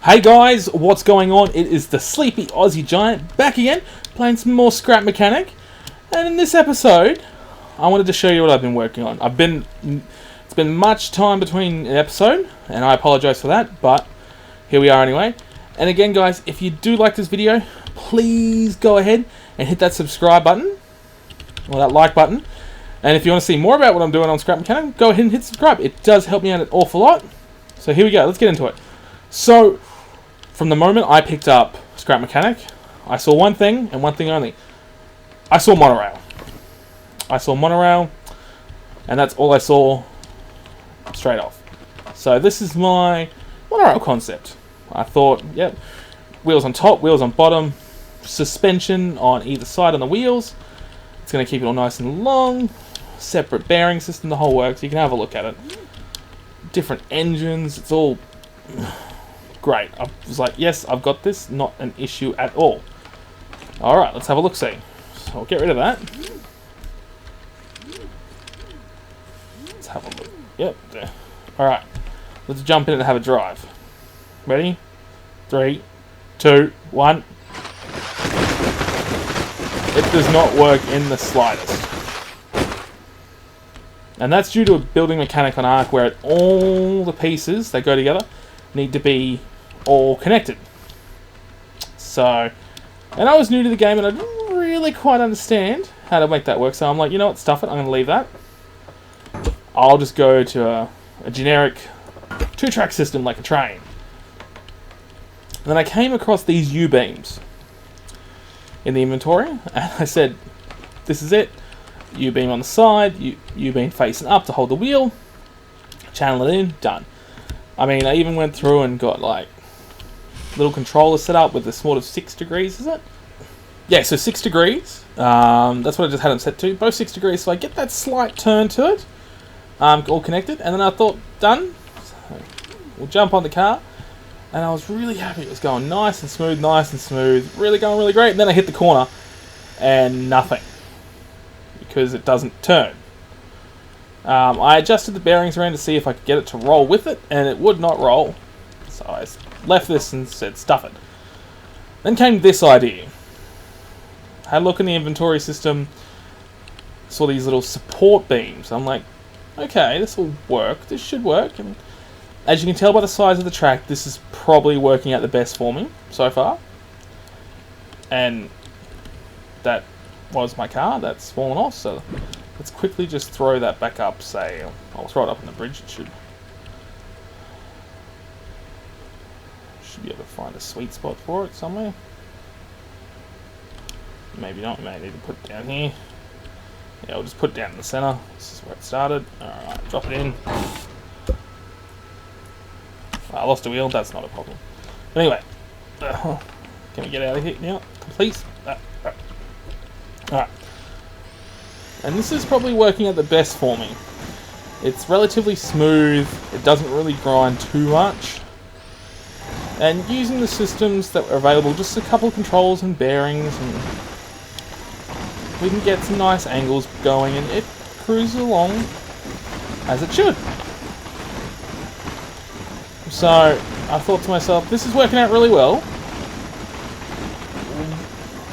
Hey guys, what's going on? It is the Sleepy Aussie Giant back again, playing some more Scrap Mechanic. And in this episode, I wanted to show you what I've been working on. It's been much time between an episode, and I apologise for that, but here we are anyway. And again guys, if you do like this video, please go ahead and hit that subscribe button, or that like button. And if you want to see more about what I'm doing on Scrap Mechanic, go ahead and hit subscribe. It does help me out an awful lot. So here we go, let's get into it. So, from the moment I picked up Scrap Mechanic, I saw one thing, and one thing only. I saw monorail. And that's all I saw straight off. So this is my monorail concept. I thought, yep, wheels on top, wheels on bottom, suspension on either side on the wheels. It's going to keep it all nice and long, separate bearing system, the whole works. You can have a look at it. Different engines, it's all great. I was like, yes, I've got this, not an issue at all. Alright, let's have a look-see. So I'll get rid of that. Let's have a look. Yep, there. Alright, let's jump in and have a drive. Ready? 3, 2, 1. It does not work in the slightest. And that's due to a building mechanic on Ark where all the pieces that go together need to be all connected. So, and I was new to the game and I didn't really quite understand how to make that work. So I'm like, you know what, stuff it, I'm going to leave that. I'll just go to a generic 2-track system like a train. And then I came across these U-beams in the inventory, and I said, this is it. U-beam on the side, U-beam facing up to hold the wheel, channel it in, done. I mean, I even went through and got like little controllers set up with a sort of 6 degrees, is it? Yeah, so 6 degrees. That's what I just had them set to, both 6 degrees, so I get that slight turn to it, all connected, and then I thought, done. So we'll jump on the car, and I was really happy. It was going nice and smooth, really going really great, and then I hit the corner, and nothing. Because it doesn't turn. I adjusted the bearings around to see if I could get it to roll with it, and it would not roll. So I left this and said, stuff it. Then came this idea. Had a look in the inventory system, saw these little support beams. I'm like, okay, this will work. This should work. And as you can tell by the size of the track, this is probably working out the best for me so far. And that was my car that's fallen off, so let's quickly just throw that back up. Say, I'll throw it up on the bridge. It should be able to find a sweet spot for it somewhere. Maybe not. We may need to put it down here. Yeah, I'll just put it down in the center. This is where it started. Alright, drop it in. I lost a wheel. That's not a problem. But anyway, can we get out of here now, please? Alright, and this is probably working out the best for me. It's relatively smooth, it doesn't really grind too much, and using the systems that were available, just a couple of controls and bearings, and we can get some nice angles going, and it cruises along as it should. So I thought to myself, this is working out really well.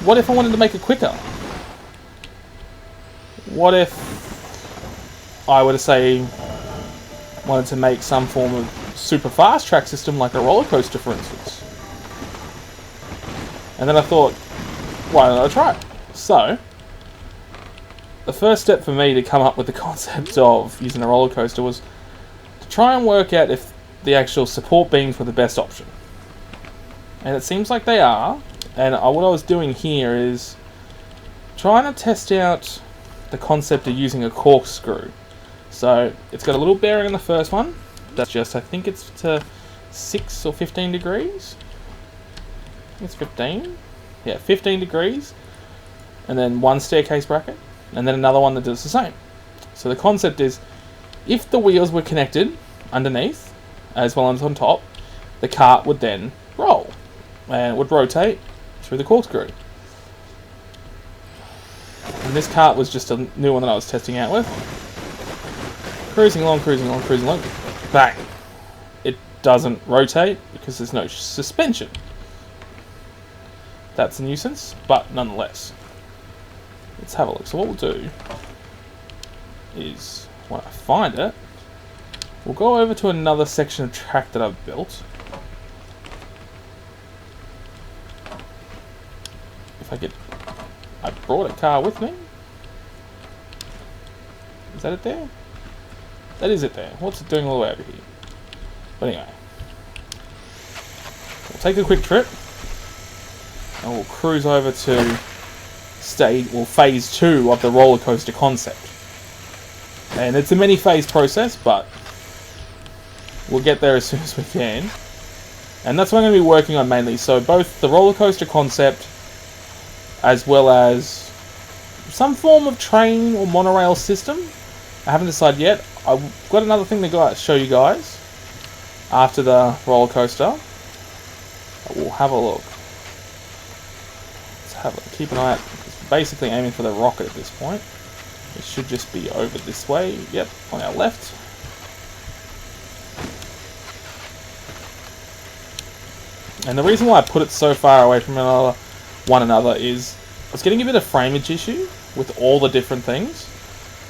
What if I wanted to make it quicker? What if I were to say, wanted to make some form of super fast track system like a roller coaster, for instance? And then I thought, why don't I try it? So, the first step for me to come up with the concept of using a roller coaster was to try and work out if the actual support beams were the best option. And it seems like they are, and what I was doing here is trying to test out the concept of using a corkscrew. So it's got a little bearing in the first one. That's just, I think it's to 6 or 15 degrees. I think it's 15. Yeah, 15 degrees. And then one staircase bracket. And then another one that does the same. So the concept is, if the wheels were connected underneath, as well as on top, the cart would then roll. And it would rotate through the corkscrew. And this cart was just a new one that I was testing out with. Cruising along. Bang. It doesn't rotate because there's no suspension. That's a nuisance, but nonetheless. Let's have a look. So what we'll do is, when I find it, we'll go over to another section of track that I've built. If I brought a car with me. Is that it there? That is it there. What's it doing all the way over here? But anyway, we'll take a quick trip and we'll cruise over to phase 2 of the roller coaster concept. And it's a many phase process, but we'll get there as soon as we can. And that's what I'm going to be working on mainly. So both the roller coaster concept as well as some form of train or monorail system. I haven't decided yet. I've got another thing to show you guys after the roller coaster. We'll have a look. Let's have a keep an eye out. It's basically aiming for the rocket at this point. It should just be over this way. Yep, on our left. And the reason why I put it so far away from one another is I was getting a bit of frameage issue with all the different things.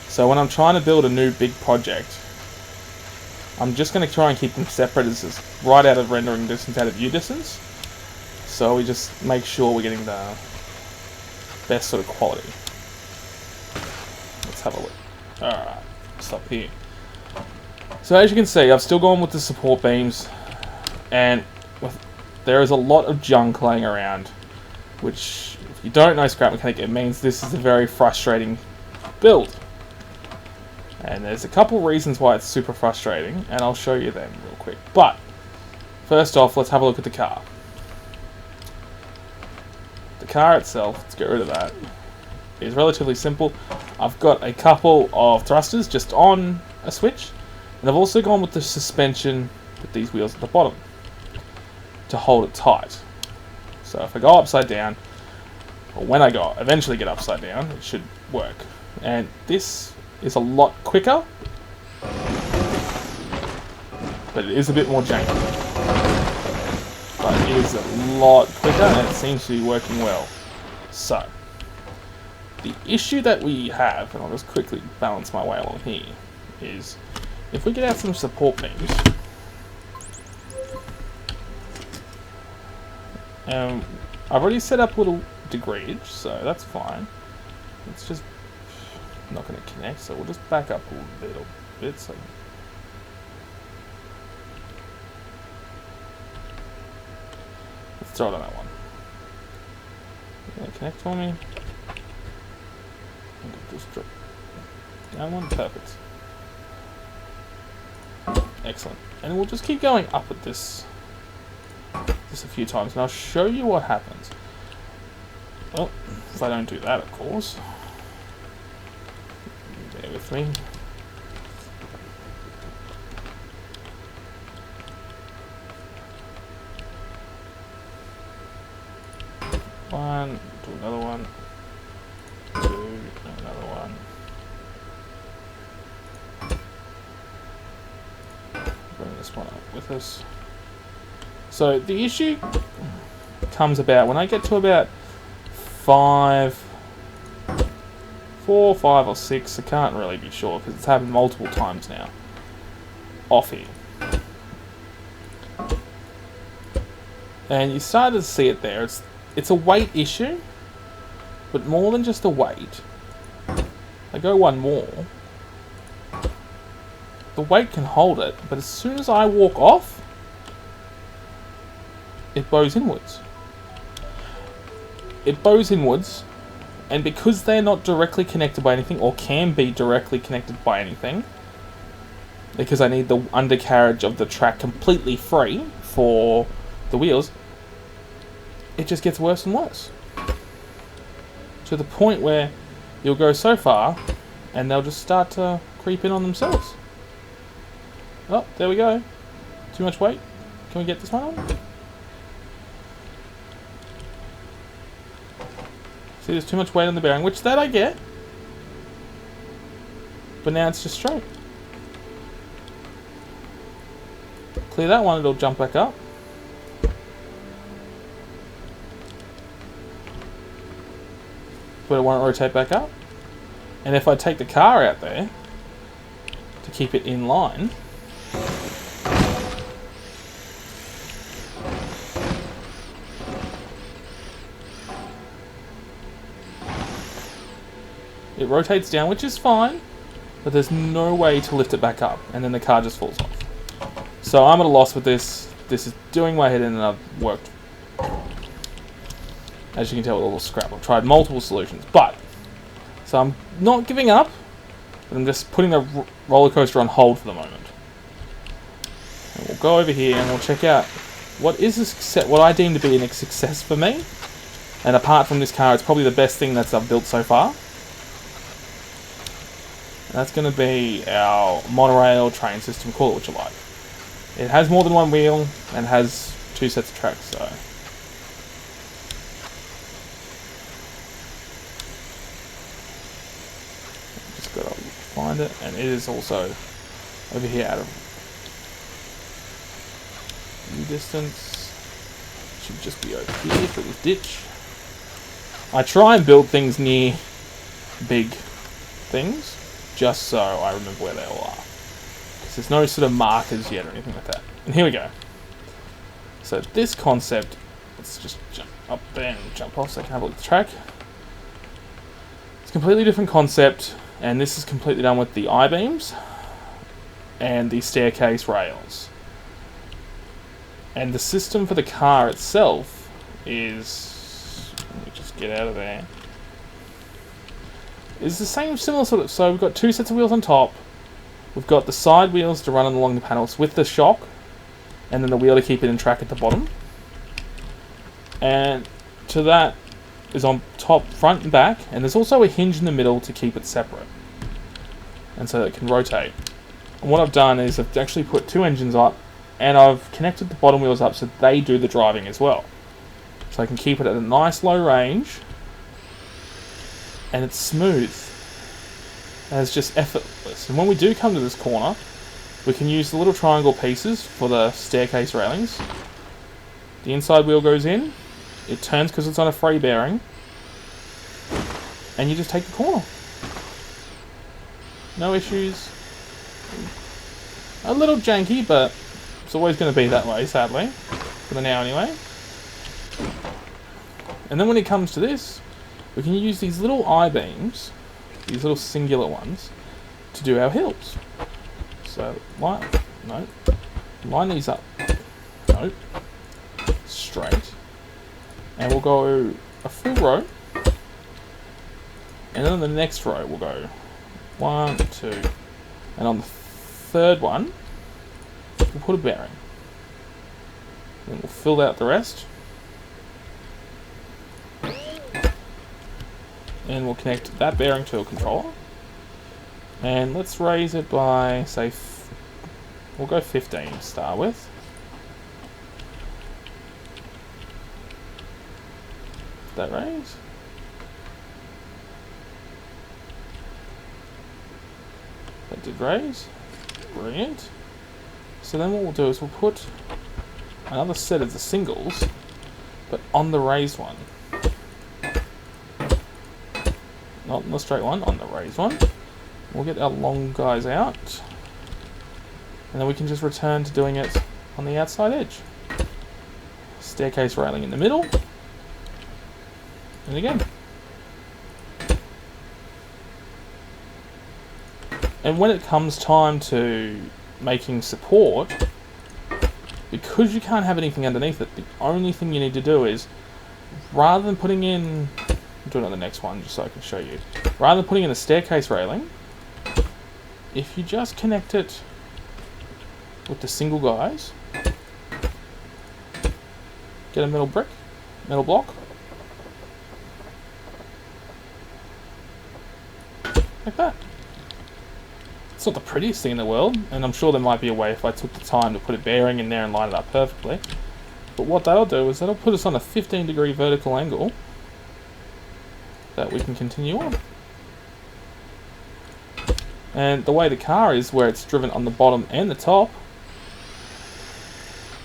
So when I'm trying to build a new big project, I'm just going to try and keep them separate as right out of rendering distance, out of view distance. So we just make sure we're getting the best sort of quality. Let's have a look. Alright, stop here. So as you can see, I've still gone with the support beams, and there is a lot of junk laying around, which, if you don't know scrap mechanic, it means this is a very frustrating build. And there's a couple reasons why it's super frustrating, and I'll show you them real quick. But first off, let's have a look at the car. The car itself, let's get rid of that, is relatively simple. I've got a couple of thrusters just on a switch, and I've also gone with the suspension with these wheels at the bottom to hold it tight. So if I go upside down, or when I eventually get upside down, it should work. And this is a lot quicker, but it is a bit more janky. But it is a lot quicker, and it seems to be working well. So the issue that we have, and I'll just quickly balance my way along here, is if we get out some support beams, I've already set up little degreage, so that's fine. It's just not going to connect, so we'll just back up a little bit. So let's throw it on that one. Connect for me. Just drop down one. Perfect. Excellent. And we'll just keep going up at this a few times, and I'll show you what happens. Well, if I don't do that, of course. Bear with me. One, do another one, two, another one. Bring this one up with us. So the issue comes about when I get to about 4, 5 or 6, I can't really be sure because it's happened multiple times now, off here. And you start to see it there. It's a weight issue, but more than just a weight. I go one more. The weight can hold it, but as soon as I walk off, it bows inwards. It bows inwards, and because they're not directly connected by anything, or can be directly connected by anything, because I need the undercarriage of the track completely free for the wheels, it just gets worse and worse. To the point where you'll go so far, and they'll just start to creep in on themselves. Oh, there we go. Too much weight. Can we get this one on? See, there's too much weight on the bearing, which that I get. But now it's just straight. clear that one, it'll jump back up. But it won't rotate back up. And if I take the car out there to keep it in line, it rotates down, which is fine, but there's no way to lift it back up, and then the car just falls off. So I'm at a loss with this. This is doing my head in, and I've worked, as you can tell, with all the scrap. I've tried multiple solutions, so I'm not giving up, but I'm just putting the roller coaster on hold for the moment. And we'll go over here and we'll check out what is a success, what I deem to be a success for me. And apart from this car, it's probably the best thing that I've built so far. And that's going to be our monorail train system, call it what you like. It has more than one wheel and has 2 sets of tracks, so just gotta find it, and it is also over here out of view distance. Should just be over here through this ditch. I try and build things near big things, just so I remember where they all are. Because there's no sort of markers yet or anything like that. And here we go. So this concept, let's just jump up there and jump off so I can have a look at the track. It's a completely different concept, and this is completely done with the I-beams and the staircase rails. And the system for the car itself is, let me just get out of there, is the same similar sort of, so we've got 2 sets of wheels on top, we've got the side wheels to run along the panels with the shock, and then the wheel to keep it in track at the bottom. And to that is on top, front and back, and there's also a hinge in the middle to keep it separate, and so that it can rotate. And what I've done is I've actually put 2 engines up, and I've connected the bottom wheels up so they do the driving as well. So I can keep it at a nice low range, and it's smooth, and it's just effortless. And when we do come to this corner, we can use the little triangle pieces for the staircase railings. The inside wheel goes in, it turns because it's on a free bearing, and you just take the corner. No issues. A little janky, but it's always going to be that way, sadly. For the now, anyway. And then when it comes to this, we can use these little I-beams, these little singular ones, to do our hills. So, line these up. Nope. Straight. And we'll go a full row. And then on the next row, we'll go 1, 2. And on the third one, we'll put a bearing. Then we'll fill out the rest. And we'll connect that bearing to a controller. And let's raise it by, say, we'll go 15 to start with. Did that raise? That did raise. Brilliant. So then what we'll do is we'll put another set of the singles, but on the raised one. Not on the straight one, on the raised one. We'll get our long guys out, and then we can just return to doing it on the outside edge. Staircase railing in the middle, and again. And when it comes time to making support, because you can't have anything underneath it, the only thing you need to do is, rather than putting in, I'll do it on the next one just so I can show you. Rather than putting in a staircase railing, if you just connect it with the single guys, get a metal block, like that. It's not the prettiest thing in the world, and I'm sure there might be a way if I took the time to put a bearing in there and line it up perfectly. But what that'll do is that'll put us on a 15-degree vertical angle that we can continue on. And the way the car is, where it's driven on the bottom and the top,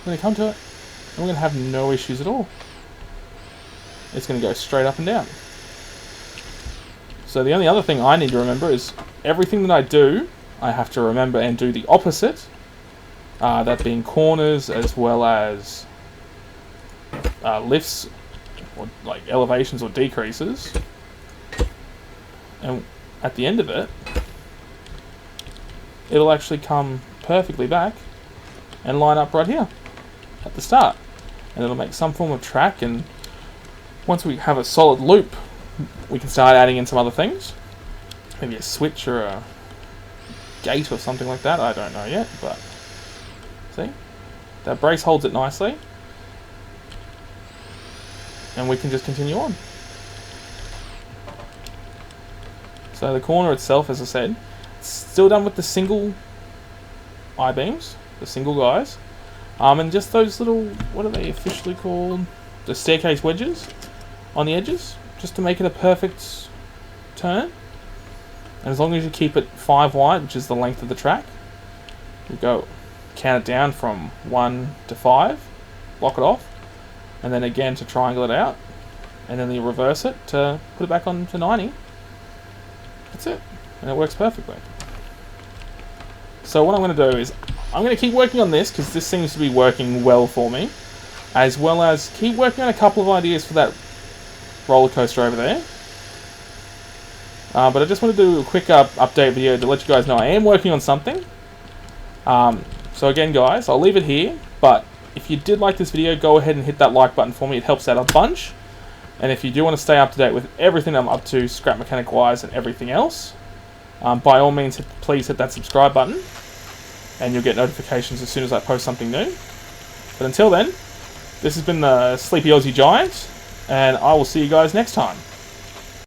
we're going to come to it, and we're going to have no issues at all. It's going to go straight up and down. So the only other thing I need to remember is everything that I do, I have to remember and do the opposite. That being corners as well as lifts, or like elevations or decreases. And at the end of it, it'll actually come perfectly back and line up right here at the start. And it'll make some form of track, and once we have a solid loop, we can start adding in some other things. Maybe a switch or a gate or something like that. I don't know yet, but see? That brace holds it nicely. And we can just continue on. So the corner itself, as I said, it's still done with the single I-beams, the single guys. And just those little, what are they officially called? The staircase wedges on the edges, just to make it a perfect turn. And as long as you keep it 5 wide, which is the length of the track, you go count it down from 1 to 5, block it off, and then again to triangle it out, and then you reverse it to put it back on to 90. That's it, and it works perfectly. So what I'm going to do is, I'm going to keep working on this, because this seems to be working well for me, as well as keep working on a couple of ideas for that roller coaster over there. But I just want to do a quick update video to let you guys know I am working on something. So again guys, I'll leave it here, but if you did like this video, go ahead and hit that like button for me. It helps out a bunch. And if you do want to stay up to date with everything I'm up to, scrap mechanic wise and everything else, by all means please hit that subscribe button, and you'll get notifications as soon as I post something new. But until then, this has been the Sleepy Aussie Giant, and I will see you guys next time.